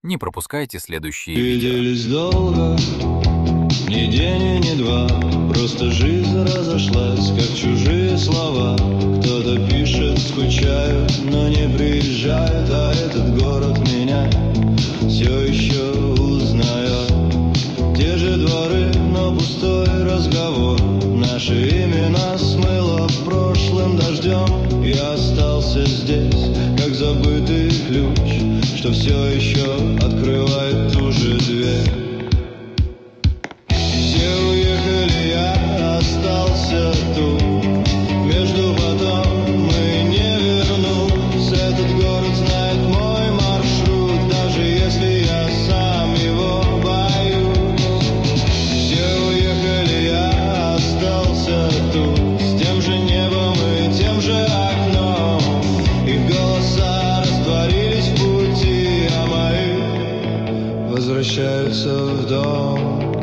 Не пропускайте следующие видео. Виделись долго, ни день и ни два. Просто жизнь разошлась, как чужие слова. Кто-то пишет, скучают, но не приезжает. А этот город меня все еще узнает. Те же дворы, но пустой разговор. Наши имена смыло прошлым дождем. Я остался здесь, как забытый ключ, что все еще открывает ту же дверь. Все уехали, я остался тут. Между потом мы не вернусь. Этот город знает мой маршрут, даже если я сам его боюсь. Все уехали, я остался тут, с тем же небом и тем же окном. Их голоса растворились в пути, а мои возвращаются в дом.